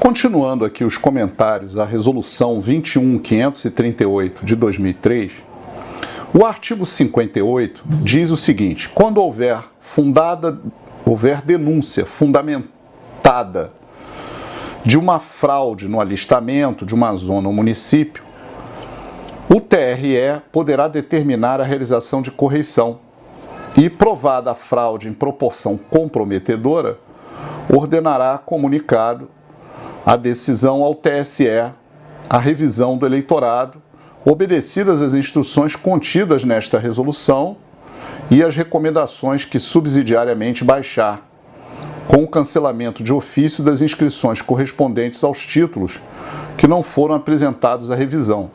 Continuando aqui os comentários à Resolução 21.538 de 2003, o artigo 58 diz o seguinte: quando houver denúncia fundamentada de uma fraude no alistamento de uma zona ou município, o TRE poderá determinar a realização de correição e, provada a fraude em proporção comprometedora, ordenará comunicado a decisão ao TSE, a revisão do eleitorado, obedecidas as instruções contidas nesta resolução e as recomendações que subsidiariamente baixar, com o cancelamento de ofício das inscrições correspondentes aos títulos que não foram apresentados à revisão.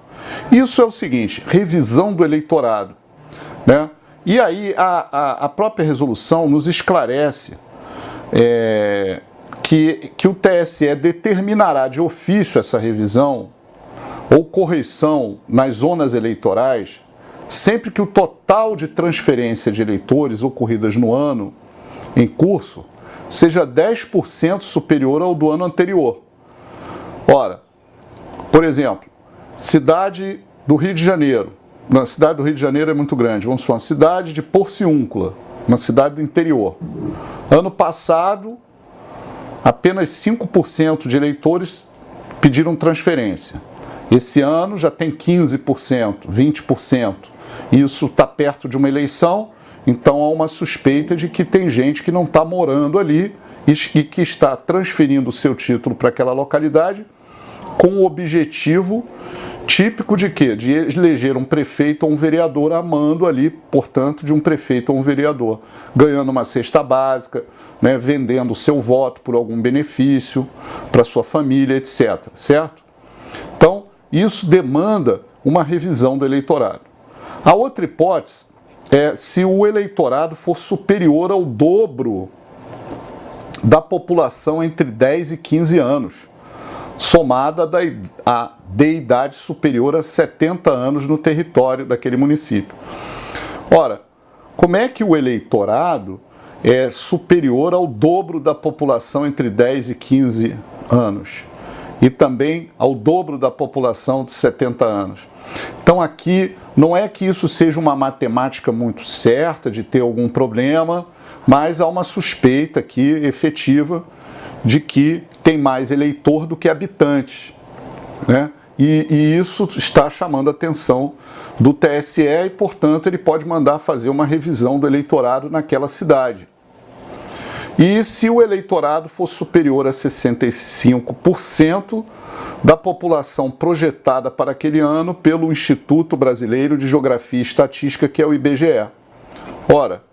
Isso é o seguinte: revisão do eleitorado, né? E aí a própria resolução nos esclarece que o TSE determinará de ofício essa revisão ou correção nas zonas eleitorais sempre que o total de transferência de eleitores ocorridas no ano em curso seja 10% superior ao do ano anterior. Ora, por exemplo, cidade do Rio de Janeiro. A cidade do Rio de Janeiro é muito grande. Vamos falar, cidade de Porciúncula, uma cidade do interior. Ano passado, apenas 5% de eleitores pediram transferência. Esse ano já tem 15%, 20%. Isso está perto de uma eleição, então há uma suspeita de que tem gente que não está morando ali e que está transferindo o seu título para aquela localidade com o objetivo típico de quê? De eleger um prefeito ou um vereador a mando ali, portanto, de um prefeito ou um vereador, ganhando uma cesta básica, né, vendendo o seu voto por algum benefício para sua família, etc. Certo? Então, isso demanda uma revisão do eleitorado. A outra hipótese é se o eleitorado for superior ao dobro da população entre 10 e 15 anos, somada de idade superior a 70 anos no território daquele município. Ora, como é que o eleitorado é superior ao dobro da população entre 10 e 15 anos? E também ao dobro da população de 70 anos. Então aqui não é que isso seja uma matemática muito certa de ter algum problema, mas há uma suspeita aqui efetiva de que tem mais eleitor do que habitante, né? E isso está chamando a atenção do TSE e, portanto, ele pode mandar fazer uma revisão do eleitorado naquela cidade. E se o eleitorado for superior a 65% da população projetada para aquele ano pelo Instituto Brasileiro de Geografia e Estatística, que é o IBGE. Ora,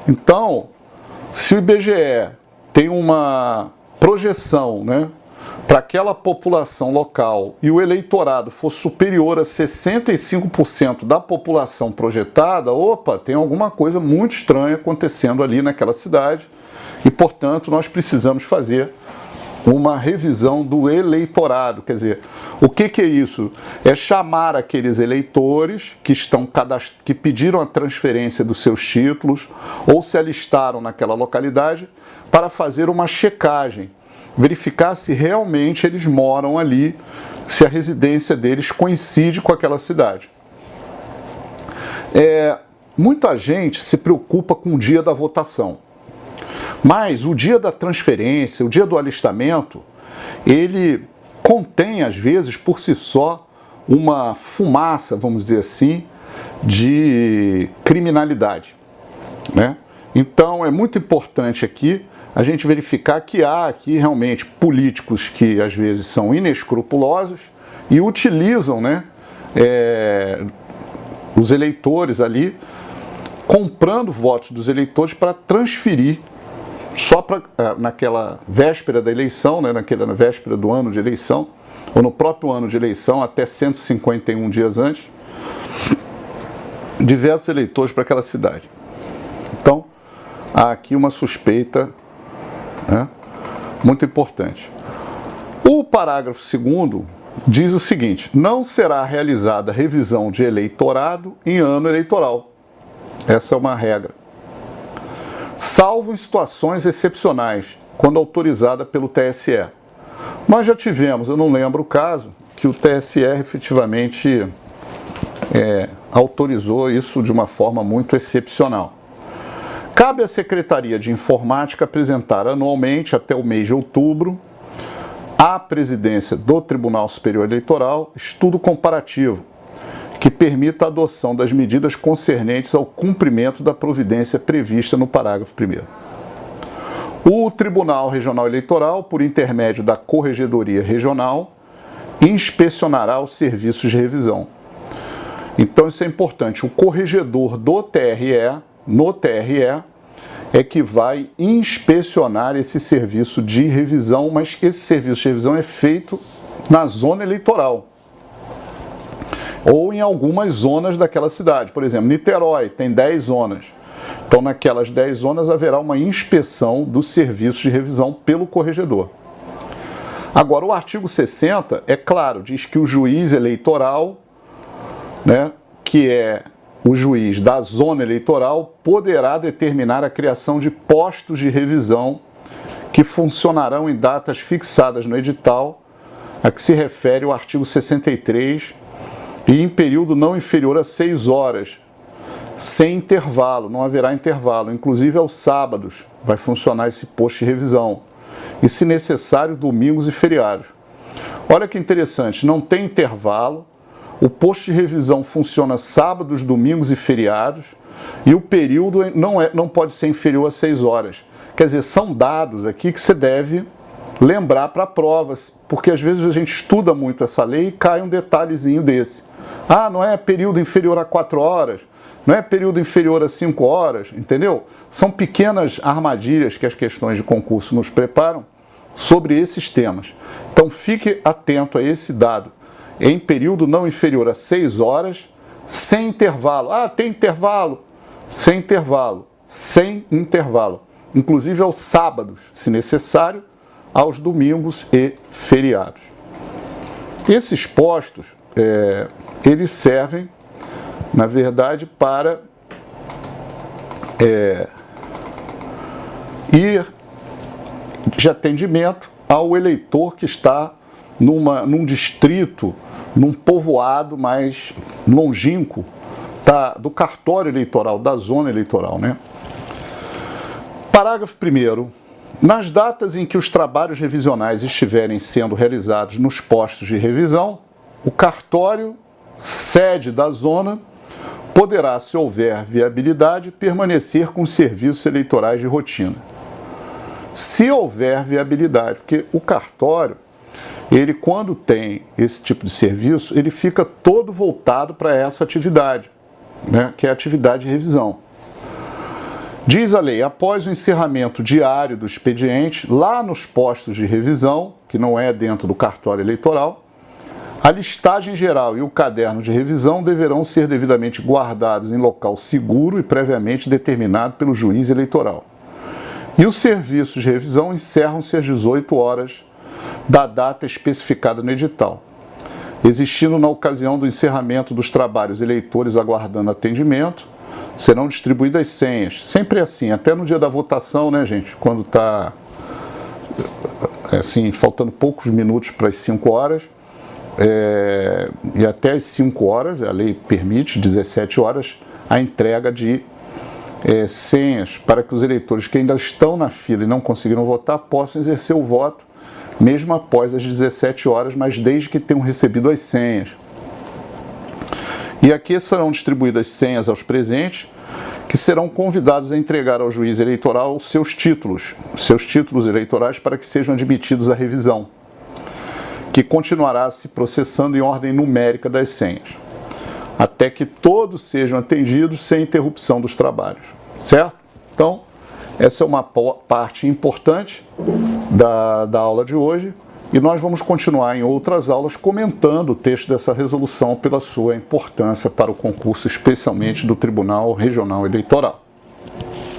então, se o IBGE tem uma projeção, né, para aquela população local e o eleitorado for superior a 65% da população projetada, opa, tem alguma coisa muito estranha acontecendo ali naquela cidade e, portanto, nós precisamos fazer uma revisão do eleitorado. Quer dizer, o que é isso? É chamar aqueles eleitores que pediram a transferência dos seus títulos ou se alistaram naquela localidade para fazer uma checagem, verificar se realmente eles moram ali, se a residência deles coincide com aquela cidade. Muita gente se preocupa com o dia da votação, mas o dia da transferência, o dia do alistamento, ele contém, às vezes, por si só, uma fumaça, vamos dizer assim, de criminalidade, né? Então, é muito importante aqui a gente verificar que há aqui realmente políticos que às vezes são inescrupulosos e utilizam, né, os eleitores ali, comprando votos dos eleitores para transferir só para naquela véspera da eleição, né, na véspera do ano de eleição, ou no próprio ano de eleição, até 151 dias antes, diversos eleitores para aquela cidade. Então, há aqui uma suspeita, né, muito importante. O parágrafo 2º diz o seguinte: não será realizada revisão de eleitorado em ano eleitoral. Essa é uma regra. Salvo em situações excepcionais, quando autorizada pelo TSE. Nós já tivemos, eu não lembro o caso, que o TSE efetivamente autorizou isso de uma forma muito excepcional. Cabe à Secretaria de Informática apresentar anualmente, até o mês de outubro, à presidência do Tribunal Superior Eleitoral, estudo comparativo, que permita a adoção das medidas concernentes ao cumprimento da providência prevista no parágrafo 1º. O Tribunal Regional Eleitoral, por intermédio da Corregedoria Regional, inspecionará os serviços de revisão. Então isso é importante. O corregedor do TRE, no TRE, é que vai inspecionar esse serviço de revisão, mas esse serviço de revisão é feito na zona eleitoral ou em algumas zonas daquela cidade. Por exemplo, Niterói tem 10 zonas. Então, naquelas 10 zonas haverá uma inspeção dos serviços de revisão pelo corregedor. Agora, o artigo 60, é claro, diz que o juiz eleitoral, que é o juiz da zona eleitoral, poderá determinar a criação de postos de revisão que funcionarão em datas fixadas no edital, a que se refere o artigo 63, e em período não inferior a 6 horas, sem intervalo, não haverá intervalo, inclusive aos sábados vai funcionar esse posto de revisão, e se necessário, domingos e feriados. Olha que interessante, não tem intervalo, o posto de revisão funciona sábados, domingos e feriados, e o período não pode ser inferior a 6 horas. Quer dizer, são dados aqui que você deve lembrar para provas, porque às vezes a gente estuda muito essa lei e cai um detalhezinho desse. Ah, não é período inferior a 4 horas, não é período inferior a 5 horas, entendeu? São pequenas armadilhas que as questões de concurso nos preparam sobre esses temas. Então fique atento a esse dado. Em período não inferior a 6 horas, sem intervalo. Ah, tem intervalo? Sem intervalo. Sem intervalo. Inclusive aos sábados, se necessário, aos domingos e feriados. Esses postos, eles servem, na verdade, para ir de atendimento ao eleitor que está num distrito, num povoado mais longínquo do cartório eleitoral, da zona eleitoral, Parágrafo 1º. Nas datas em que os trabalhos revisionais estiverem sendo realizados nos postos de revisão, o cartório, sede da zona, poderá, se houver viabilidade, permanecer com os serviços eleitorais de rotina. Se houver viabilidade, porque o cartório, ele quando tem esse tipo de serviço, ele fica todo voltado para essa atividade, que é a atividade de revisão. Diz a lei, após o encerramento diário do expediente, lá nos postos de revisão, que não é dentro do cartório eleitoral, a listagem geral e o caderno de revisão deverão ser devidamente guardados em local seguro e previamente determinado pelo juiz eleitoral. E os serviços de revisão encerram-se às 18 horas da data especificada no edital, existindo na ocasião do encerramento dos trabalhos eleitores aguardando atendimento, serão distribuídas senhas, sempre assim, até no dia da votação, gente, quando está assim, faltando poucos minutos para as 5 horas, e até as 5 horas, a lei permite, 17 horas, a entrega de senhas para que os eleitores que ainda estão na fila e não conseguiram votar possam exercer o voto, mesmo após as 17 horas, mas desde que tenham recebido as senhas. E aqui serão distribuídas senhas aos presentes, que serão convidados a entregar ao juiz eleitoral os seus títulos eleitorais para que sejam admitidos à revisão, que continuará se processando em ordem numérica das senhas, até que todos sejam atendidos sem interrupção dos trabalhos, certo? Então, essa é uma parte importante da aula de hoje, e nós vamos continuar em outras aulas comentando o texto dessa resolução pela sua importância para o concurso, especialmente do Tribunal Regional Eleitoral.